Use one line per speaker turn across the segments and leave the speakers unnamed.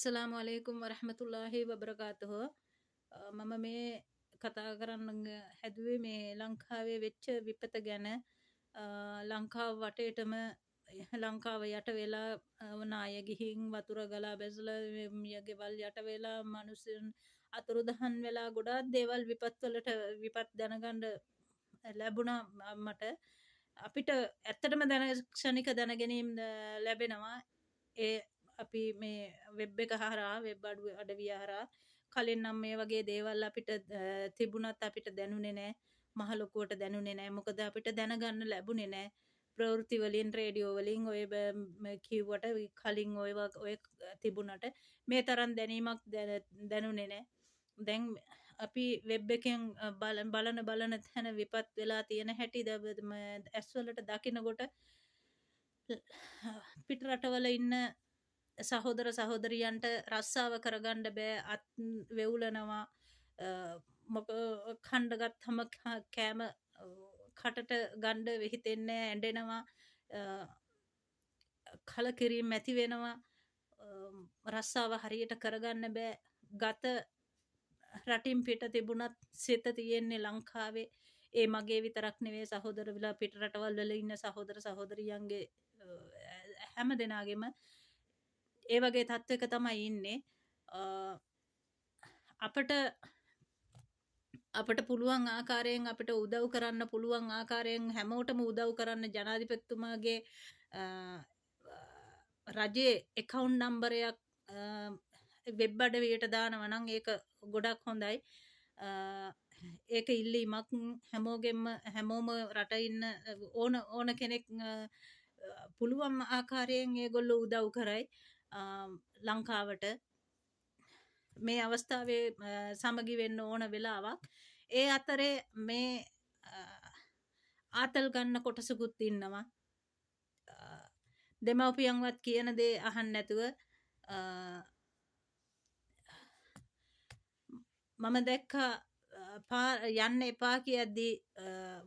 අස්සලාමු අලයිකුම් වරහමතුල්ලාහි වබරකාතුහ. මම මේ කතා කරන්න හැදුවේ මේ ලංකාවේ වෙච්ච විපත ගැන. ලංකාව වටේටම ලංකාව යට වෙලා නාය ගිහින් වතුර ගලා බැසලා ගෙවල් යට වෙලා මිනිස්සුන් අතුරුදහන් වෙලා ගොඩාක් දේවල් විපත් දැනගන්න ලැබුණා මට. අපිට ඇත්තටම ක්ෂණික දැනගැනීම් ලැබෙනවා. ඒ අපි මේ වෙබ් එක හරහා වෙබ් අඩවිය හරහා කලින් නම් මේ වගේ දේවල් අපිට තිබුණත් අපිට දැනුනේ නැහැ. මහ ලොකුවට දැනුනේ නැහැ. මොකද අපිට දැනගන්න ලැබුණේ නැහැ. ප්‍රවෘත්ති වලින් රේඩියෝ වලින් ඔය කිව්වට කලින් ඔය තිබුණට මේ තරම් දැනීමක් දැනුනේ නැහැ. දැන් අපි වෙබ් එකෙන් බලන තැන විපත් වෙලා තියෙන හැටි ඇස්වලට දකිනකොට පිට රටවල ඉන්න සහෝදර සහෝදරියන්ට රස්සාව කරගන්න බෑ. අත් වෙවුලනවා. කණ්ඩ ගත්තම කෑම කටට ගණ්ඩ හිතෙන්නේ ඇඬෙනවා. කලකිරීම ඇති වෙනවා. රස්සාව හරියට කරගන්න බෑ. ගත රටින් පිට තිබුණත් සිත තියෙන්නේ ලංකාවේ. ඒ මගේ විතරක් නෙවෙයි සහෝදරවලා පිට රටවල් වල ඉන්න සහෝදර සහෝදරියන්ගේ හැම දෙනාගේම ඒ වගේ තත්ත්වයක තමයි ඉන්නේ. අපට පුළුවන් ආකාරයෙන් අපිට උදව් කරන්න පුළුවන් ආකාරයෙන් හැමෝටම උදව් කරන්න ජනාධිපතිතුමාගේ රජයේ account නම්බරයක් වෙබ් අඩවියට දානවා නම් ඒක ගොඩක් හොඳයි. ඒක ඉල්ලීමක් හැමෝම රට ඉන්න ඕන කෙනෙක් පුළුවන් ආකාරයෙන් ඒගොල්ලෝ උදව් කරයි. ලංකාවට මේ අවස්ථාවේ සමගි වෙන්න ඕන වෙලාවක්. ඒ අතරේ මේ ආතල් ගන්න කොටසකුත් ඉන්නවා. දෙමව්පියන්වත් කියන දේ අහන්න නැතුව මම දැක්කා යන්න එපා කියද්දී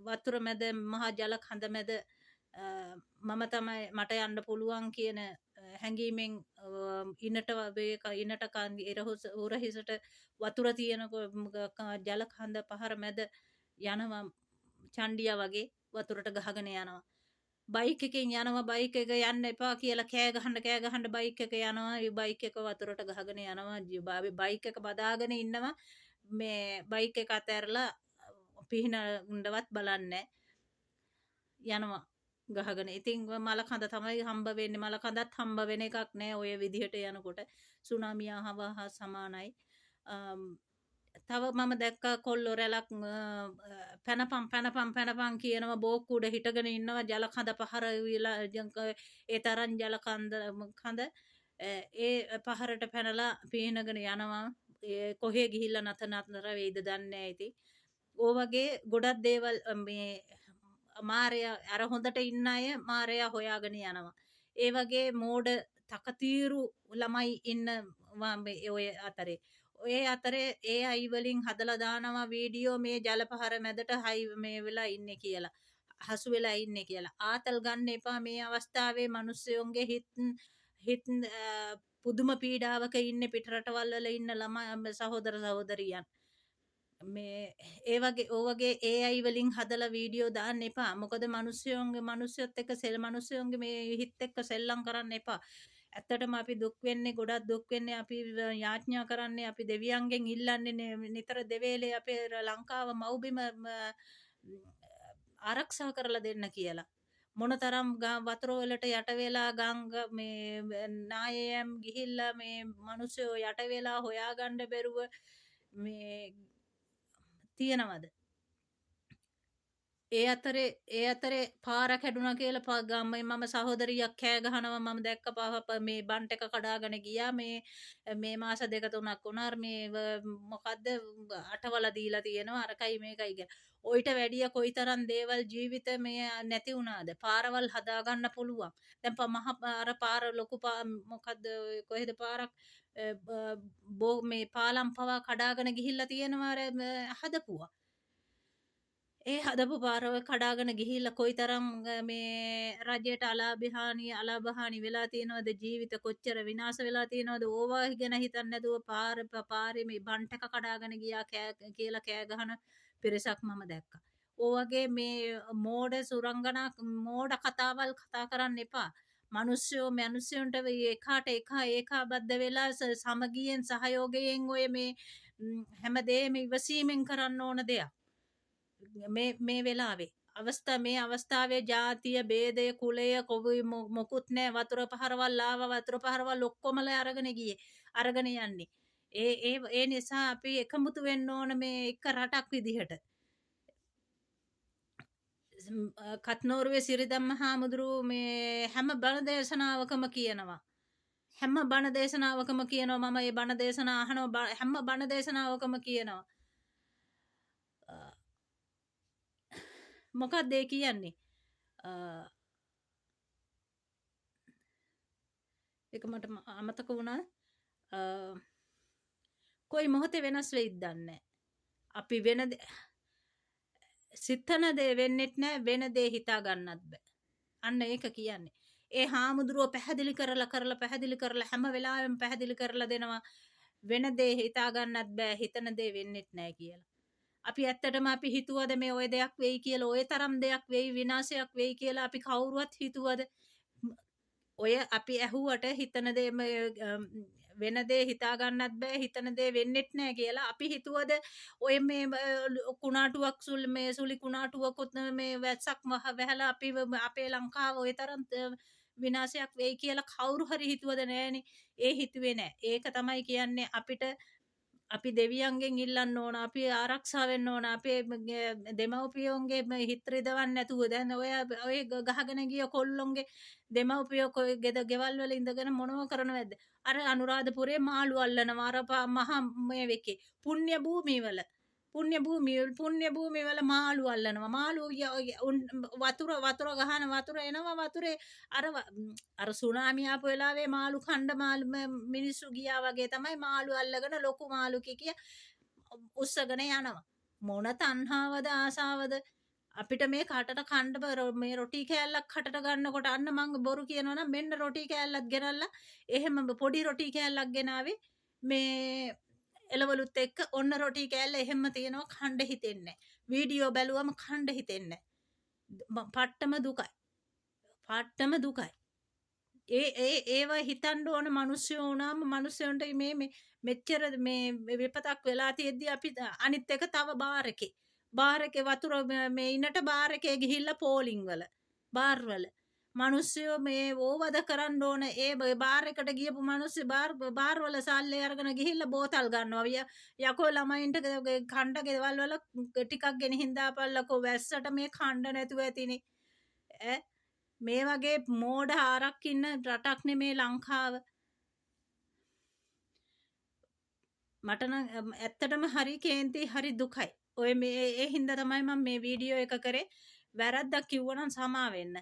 වතුර මැද මහා ජල කඳ මැද මම තමයි මට යන්න පුළුවන් කියන හැඟීමෙන් ඉනට උරහිසට වතුර තියෙන ජල කඳ පහර මැද යනවා චණ්ඩියා වගේ වතුරට ගහගෙන යනවා. බයික් එකෙන් යනවා. බයික් එක යන්න එපා කියලා කෑ ගහන්න බයික් එක යනවා. ඒ බයික් එක වතුරට ගහගෙන යනවා. බයික් එක බදාගෙන ඉන්නවා. මේ බයික් එක අතහැරලා පිහිනන්නවත් බලන්නේ යනවා ගහගෙන. ඉතින් මල කඳ තමයි හම්බ වෙන්නේ. මල කඳත් හම්බ වෙන එකක් නෑ ඔය විදිහට යනකොට. සුනාමිය හා සමානයි. තව මම දැක්කා කොල්ලෝ රැලක් පැනපම් කියනවා. බෝක්කු උඩ හිටගෙන ඉන්නවා. ජල කඳ පහර ඒ තරම් ජල කඳ ඒ පහරට පැනලා පීනගෙන යනවා. කොහේ ගිහිල්ලා නතර වෙයිද දන්නේ නැහැ. ඉතින් ඕ වගේ ගොඩක් දේවල් මේ මාරයා අර හොඳට ඉන්න අය මාරයා හොයාගෙන යනවා. ඒ වගේ මෝඩ තකතිරු ළමයි ඉන්න ඔය අතරේ ඒ අයි වලින් හදලා දානවා වීඩියෝ මේ ජල පහර මැදට මේ වෙලා ඉන්නේ කියලා. හසු වෙලා ඉන්නේ කියලා. ආතල් ගන්න එපා මේ අවස්ථාවේ මිනිස්සුන්ගේ හිත පුදුම පීඩාවක ඉන්නේ පිට රටවල් වල ඉන්න ළමයි සහෝදර සහෝදරියන්. මේ ඒ වගේ AI වලින් හදලා වීඩියෝ දාන්න එපා. මොකද මිනිස්සුත් එක්ක මිනිස්සුන්ගේ මේ හිත එක්ක සෙල්ලම් කරන්න එපා. ඇත්තටම අපි ගොඩක් දුක් වෙන්නේ අපි යාඥා කරන්නේ අපි දෙවියන්ගෙන් ඉල්ලන්නේ නිතර දෙවේලේ අපේ ලංකාව මව්බිම ආරක්ෂා කරලා දෙන්න කියලා. මොනතරම් වතුර වලට යට වෙලා මේ නායයන් ගිහිල්ලා මේ මිනිස්සු යට වෙලා හොයාගන්න බැරුව මේ තියෙනවද? ඒ අතරේ පාර කැඩුනා කියලා ගම්මේ මම සහෝදරියක් කෑ ගහනවා. මම දැක්ක මේ බන්ට් එක කඩාගෙන ගියා. මේ මාස දෙක තුනක් වුණා. මේ මොකද්ද අටවල දීලා තියෙනවා අරකයි මේකයි කියලා. ඔయిత වැඩිය කොයිතරම් දේවල් ජීවිත මේ නැති වුණාද? පාරවල් හදාගන්න පුළුවන්. දැන් අර පාර ලොකු මොකද්ද කොහෙද පාරක් මේ පාලම් පවා කඩාගෙන ගිහිල්ලා තියෙනවා හදපුවා. ඒ හදපු පාරව කඩාගෙන ගිහිල්ලා කොයිතරම් මේ රජයට අලාභහානි වෙලා තියෙනවද, ජීවිත කොච්චර විනාශ වෙලා තියෙනවද, ඕවා ගැන හිතන්නේ නැතුව පාරේ මේ බන්ට් එක කඩාගෙන ගියා කියලා කෑ ගහන පිරිසක් මම දැක්කා. ඕවගේ මේ මෝඩ කතාවල් කතා කරන්න එපා. මිනිස්සුන්ට එකාට ඒකාබද්ධ වෙලා සමගියෙන් සහයෝගයෙන් ඔය මේ හැමදේම ඉවසීමෙන් කරන්න ඕන දෙයක්. මේ වෙලාවේ මේ අවස්ථාවේ ජාතිය බේදය කුලය කොබුයි මොකුත් නෑ. වතුර පහරවල් වතුර පහරවල් ඔක්කොමලා අරගෙන යන්නේ. ඒ නිසා අපි එකමුතු වෙන්න ඕන මේ එක රටක් විදිහට. කත්නෝරුවේ සිරිදම්ම හාමුදුරුවෝ මේ හැම බණ දේශනාවකම කියනවා. මම ඒ බණ දේශනා අහනවා. හැම බණ දේශනාවකම කියනවා. මොකක්ද ඒ කියන්නේ? ඒක මට අමතක වුණා. කොයි මොහොතේ වෙනස් වෙයිද දන්නේ. අපි සිතන දේ වෙන්නෙත් නෑ, වෙන දේ හිතා ගන්නත් බෑ. අන්න ඒක කියන්නේ. ඒ හාමුදුරුවෝ පැහැදිලි කරලා හැම වෙලාවෙම පැහැදිලි කරලා දෙනවා. වෙන දේ හිතා ගන්නත් බෑ, හිතන දේ වෙන්නෙත් නෑ කියලා. අපි ඇත්තටම අපි හිතුවද මේ ඔය දෙයක් වෙයි කියලා, ඔය තරම් දෙයක් වෙයි, විනාශයක් වෙයි කියලා අපි කවුරුවත් හිතුවද? ඔය අපි ඇහුවට හිතන දේ වෙන දේ හිතා ගන්නත් බෑ, හිතන දේ වෙන්නෙත් නෑ කියලා අපි හිතුවද? ඔය මේ කුණාටුවක් සුලි කුණාටුවකුත් මේ වැස්සක් වැහලා අපේ ලංකාව ඔය තරම් විනාශයක් වෙයි කියලා කවුරු හරි හිතුවද? නෑනේ. ඒ හිතුවේ නෑ. ඒක තමයි කියන්නේ අපි දෙවියන්ගෙන් ඉල්ලන්න ඕන, අපි ආරක්ෂා වෙන්න ඕන, අපේ දෙමව්පියෝන්ගේ හිත රිදවන්න නැතුව. දැන් ඔය ගහගෙන ගිය කොල්ලොන්ගේ දෙමව්පියෝ ගෙවල් වල ඉඳගෙන මොනව කරනවද? අර අනුරාධපුරේ මාළු අල්ලනවා. අර මහා මේ වෙකේ පුණ්‍ය භූමිවල මාළු අල්ලනවා. මාළු වතුර එනවා. වතුරේ අර සුනාමි ආපු වෙලාවේ මාළු මිනිස්සු ගියා වගේ තමයි මාළු අල්ලගෙන ලොකු මාළු කිය උස්සගෙන යනවා. මොන තණ්හාවද ආසාවද? අපිට මේ කටට කණ්ඩ මේ රොටි කෑල්ලක් කටට ගන්නකොට අන්න මං බොරු කියනවා නම් මෙන්න රොටි කෑල්ලක් ගෙනල්ලා එහෙම පොඩි රොටි කෑල්ලක් ගෙනාවේ මේ එළවලුත් එක්ක ඔන්න රොටි කෑල්ල එහෙම තියෙනවා. කණ්ඩ හිතෙන්නේ නැහැ. වීඩියෝ බැලුවම කණ්ඩ හිතෙන්නේ නැහැ. පට්ටම දුකයි. ඒව හිතන්න ඕන මිනිස්සු වුණාම මිනිස්සුන්ට මේ මෙච්චර මේ විපතක් වෙලා තියෙද්දි අපි අනිත් එක තව බාර් එකේ වතුර මේ ඉන්නට බාර් එකේ ගිහිල්ලා පෝලිං වල බාර් වල මිනිස්සු මේ ඕවද කරන්න ඕන. ඒ බාර් එකට ගියපු මිනිස්සු බාර් වල සල්ලි අරගෙන ගිහිල්ලා බෝතල් ගන්නවා. යකෝ ළමයින්ට කණ්ඩ ගෙවල් වල ටිකක් ගෙනihin දාපල්ලකෝ. වැස්සට මේ කණ්ඩ නැතුව ඇතිනේ. මේ වගේ මෝඩ ආරක් ඉන්න රටක් නෙමේ ලංකාව. මට නම් ඇත්තටම හරි කේන්ති, හරි දුකයි. ඔය ඒ හින්දා තමයි මම මේ වීඩියෝ එක කරේ. වැරද්දක් කිව්වනම් සමා වෙන්න.